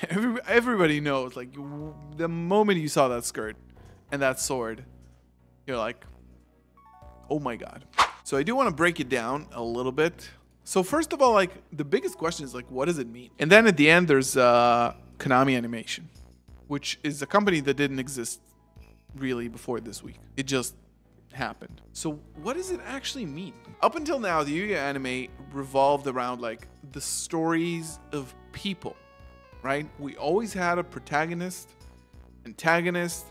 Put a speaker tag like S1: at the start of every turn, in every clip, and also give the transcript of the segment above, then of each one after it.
S1: Everybody knows, like, the moment you saw that skirt and that sword, you're like, oh my god. So I do want to break it down a little bit. So first of all, like, the biggest question is, like, what does it mean? And then at the end, there's Konami Animation, which is a company that didn't exist really before this week. It just happened. So what does it actually mean? Up until now, the Yu-Gi-Oh anime revolved around, like, the stories of people, right? We always had a protagonist, antagonist.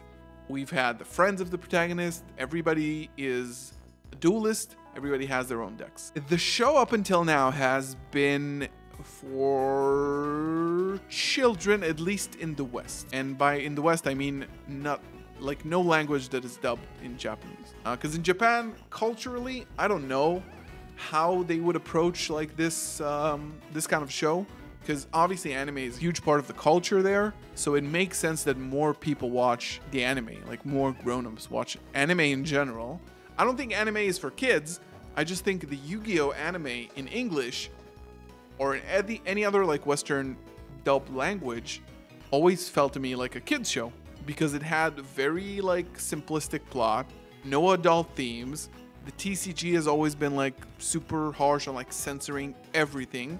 S1: We've had the friends of the protagonist. Everybody is a duelist. Everybody has their own decks. The show up until now has been for children, at least in the West. And by in the West, I mean not like no language that is dubbed in Japanese. Because in Japan, culturally, I don't know how they would approach like this this kind of show. Because obviously anime is a huge part of the culture there. So it makes sense that more people watch the anime, like more grown-ups watch anime in general. I don't think anime is for kids. I just think the Yu-Gi-Oh anime in English or in any other like Western dubbed language always felt to me like a kid's show because it had very like simplistic plot, no adult themes. The TCG has always been like super harsh on like censoring everything.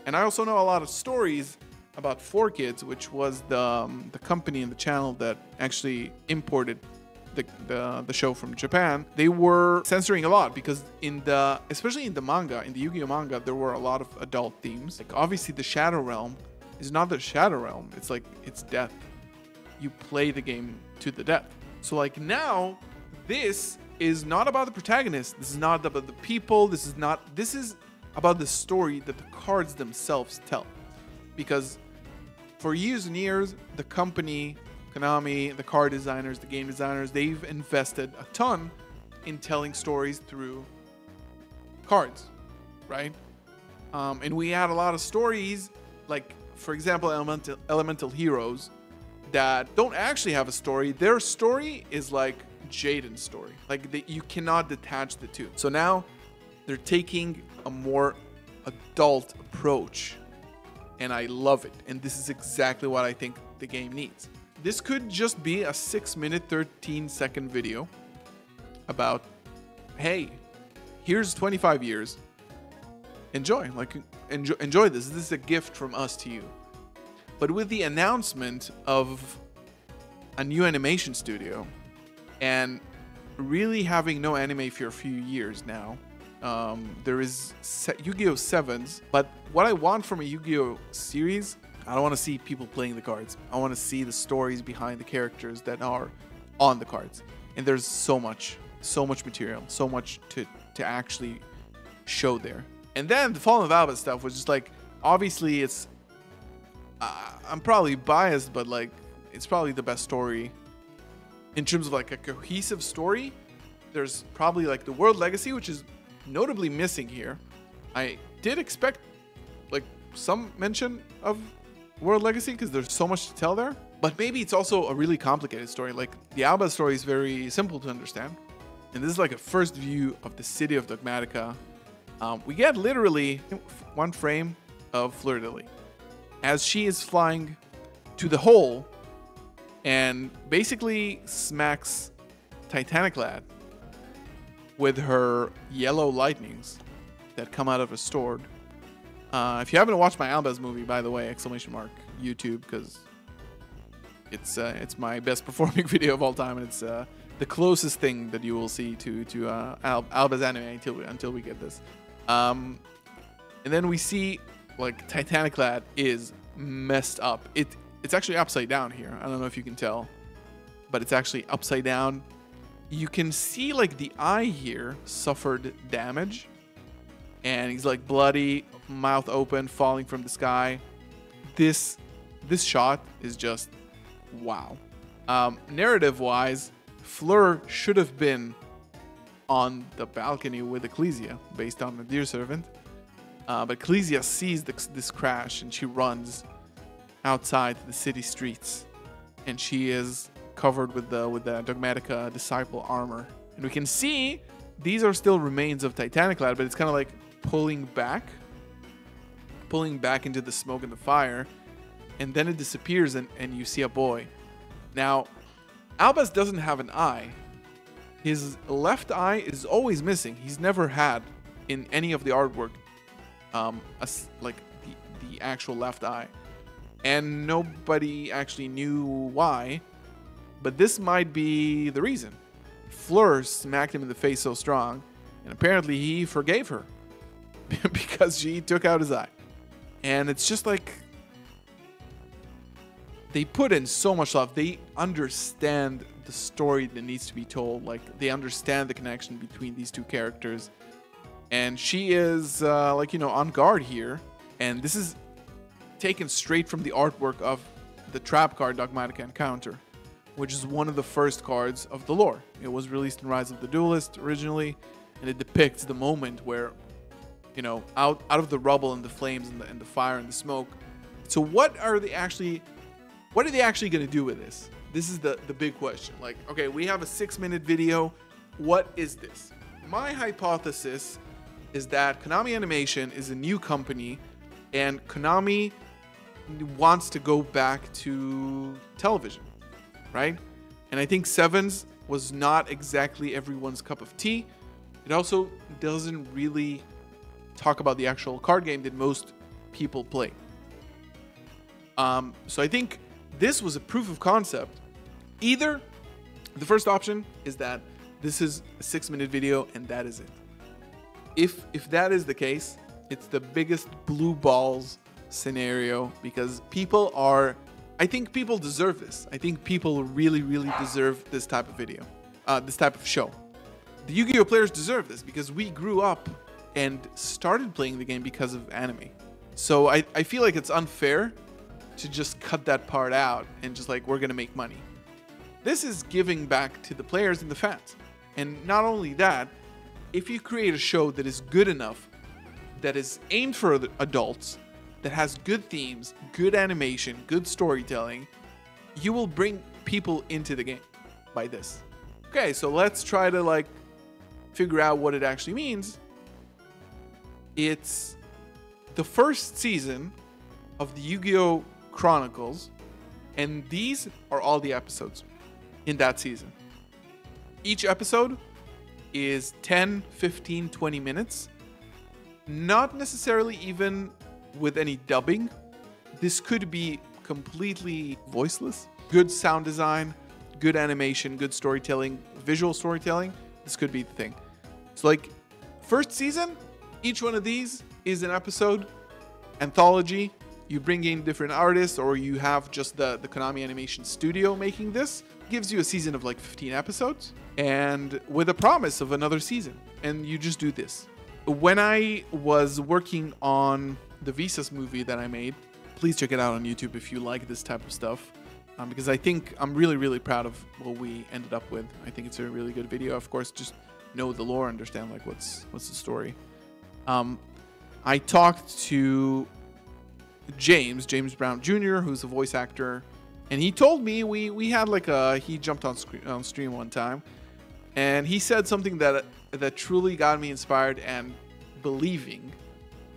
S1: And I also know a lot of stories about 4Kids, which was the company and the channel that actually imported the show from Japan. They were censoring a lot because especially in the manga, in the Yu-Gi-Oh manga, there were a lot of adult themes. Like obviously the Shadow Realm is not the Shadow Realm. It's like, it's death. You play the game to the death. So like now, this is not about the protagonist. This is not about the people. This is about the story that the cards themselves tell. Because for years and years, the company, Konami, the card designers, the game designers, they've invested a ton in telling stories through cards, right? And we had a lot of stories, like, for example, Elemental Heroes, that don't actually have a story. Their story is like Jaden's story. Like, you cannot detach the two. So now they're taking a more adult approach, and I love it. And this is exactly what I think the game needs. This could just be a 6-minute, 13-second video about, hey, here's 25 years. Enjoy, like, enjoy this. This is a gift from us to you. But with the announcement of a new animation studio and really having no anime for a few years now, there is Yu-Gi-Oh! 7s, but what I want from a Yu-Gi-Oh! Series, I don't want to see people playing the cards. I want to see the stories behind the characters that are on the cards. And there's so much material, so much to actually show there. And then the Fallen of Alba stuff was just like, obviously it's, I'm probably biased, but like, it's probably the best story in terms of like a cohesive story. There's probably like the World Legacy, which is notably missing here. I did expect like some mention of World Legacy because there's so much to tell there, but maybe it's also a really complicated story. Like the Alba story is very simple to understand, and this is like a first view of the city of Dogmatica. We get literally one frame of Fleur de Lis as she is flying to the hole and basically smacks Titaniclad with her yellow lightnings that come out of a sword. If you haven't watched my Albaz movie, by the way, ! YouTube, because it's my best performing video of all time, and it's the closest thing that you will see to Albaz anime until we get this. And then we see like Titaniclad is messed up. It's actually upside down here. I don't know if you can tell, but it's actually upside down. You can see like the eye here suffered damage, and he's like bloody, mouth open, falling from the sky. This shot is just wow. Narrative wise, Fleur should have been on the balcony with Ecclesia based on the Deer Servant, but Ecclesia sees this crash and she runs outside the city streets, and she is covered with the Dogmatica disciple armor, and we can see these are still remains of Titaniclad, but it's kind of like pulling back into the smoke and the fire, and then it disappears and you see a boy. Now, Albaz doesn't have an eye. His left eye is always missing. He's never had in any of the artwork like the actual left eye. And nobody actually knew why, but this might be the reason. Fleur smacked him in the face so strong, and apparently he forgave her because she took out his eye. And it's just like they put in so much love. They understand the story that needs to be told. Like, they understand the connection between these two characters. And she is, on guard here. And this is taken straight from the artwork of the trap card Dogmatika Encounter, which is one of the first cards of the lore. It was released in Rise of the Duelist originally, and it depicts the moment where, out of the rubble and the flames and the fire and the smoke. So what are they actually going to do with this? This is the big question. Like, okay, we have a 6-minute video. What is this? My hypothesis is that Konami Animation is a new company, and Konami wants to go back to television, right? And I think Sevens was not exactly everyone's cup of tea. It also doesn't really talk about the actual card game that most people play. So I think this was a proof of concept. Either the first option is that this is a 6-minute video and that is it. If that is the case, it's the biggest blue balls scenario, because I think people deserve this. I think people really, really deserve this type of video, this type of show. The Yu-Gi-Oh players deserve this because we grew up and started playing the game because of anime. So I feel like it's unfair to just cut that part out and just like, we're gonna make money. This is giving back to the players and the fans. And not only that, if you create a show that is good enough, that is aimed for adults, that has good themes, good animation, good storytelling, you will bring people into the game by this. Okay, so let's try to figure out what it actually means. It's the first season of the Yu-Gi-Oh! Chronicles, and these are all the episodes in that season. Each episode is 10, 15, 20 minutes. Not necessarily even with any dubbing. This could be completely voiceless. Good sound design, good animation, good storytelling, visual storytelling. This could be the thing. So first season, each one of these is an episode, anthology. You bring in different artists, or you have just the Konami Animation Studio making this. Gives you a season of 15 episodes, and with a promise of another season. And you just do this. When I was working on the Visas movie that I made, please check it out on YouTube if you like this type of stuff, because I think I'm really, really proud of what we ended up with. I think it's a really good video. Of course, just know the lore, understand what's the story. I talked to James Brown Jr., who's a voice actor, and he told me we had he jumped on stream one time, and he said something that truly got me inspired and believing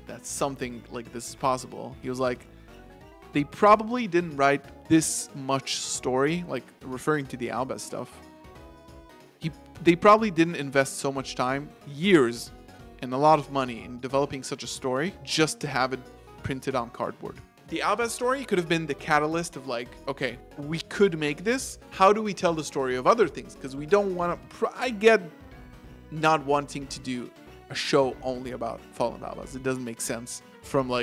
S1: that something like this is possible. He was like, they probably didn't write this much story, referring to the Albaz stuff. They probably didn't invest so much time, years, and a lot of money in developing such a story just to have it printed on cardboard. The Albaz story could have been the catalyst of okay, we could make this. How do we tell the story of other things? Because we don't want to. I get not wanting to do a show only about Fallen Albaz. It doesn't make sense from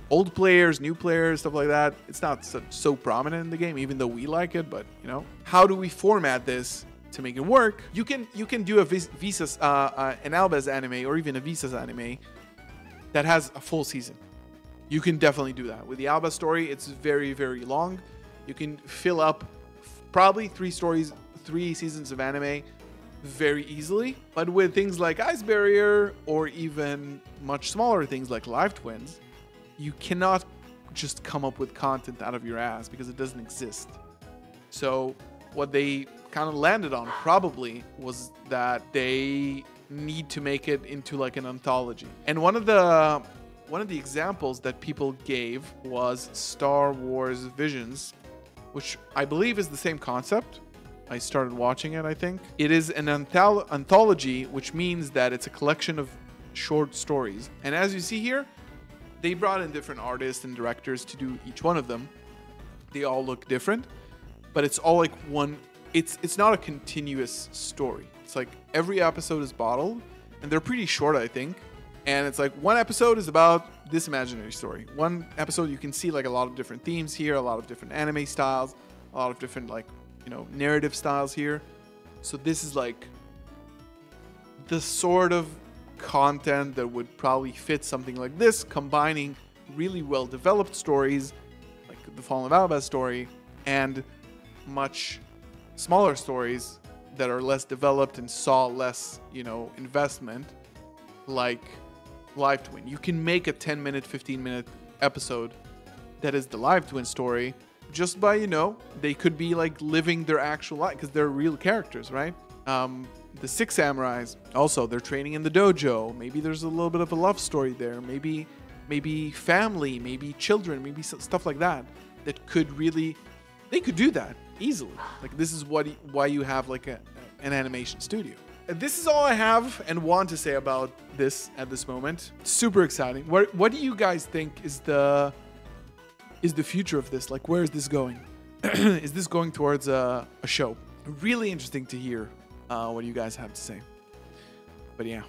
S1: old players, new players, stuff like that. It's not so prominent in the game, even though we like it. But how do we format this to make it work? You can do a Visas an Albaz anime, or even a Visas anime that has a full season. You can definitely do that. With the Albaz story, it's very, very long. You can fill up probably 3 seasons of anime very easily. But with things like Ice Barrier, or even much smaller things like Live Twins, you cannot just come up with content out of your ass because it doesn't exist. So what they kind of landed on probably was that they need to make it into an anthology. And one of the one of the examples that people gave was Star Wars Visions, which I believe is the same concept. I started watching it, I think. It is an anthology, which means that it's a collection of short stories. And as you see here, they brought in different artists and directors to do each one of them. They all look different, but it's all like one. It's not a continuous story. It's like every episode is bottled, and they're pretty short, I think. And it's like one episode is about this imaginary story. One episode, you can see like a lot of different themes here, a lot of different anime styles, a lot of different like, you know, narrative styles here. So this is like the sort of content that would probably fit something like this, combining really well developed stories like the Fallen of Alabaz story and much smaller stories that are less developed and saw less, you know, investment, like Live Twin. You can make a 10-minute, 15-minute episode that is the Live Twin story just by, you know, they could be like living their actual life because they're real characters, right? The Six Samurais, also, they're training in the dojo. Maybe there's a little bit of a love story there. Maybe family, maybe children, maybe stuff like that could really, they could do that easily. Like, this is why you have like an animation studio. This is all I have and want to say about this at this moment. Super exciting. What do you guys think is the future of this? Like, where is this going? Is this going towards a show? Really interesting to hear what you guys have to say. But yeah.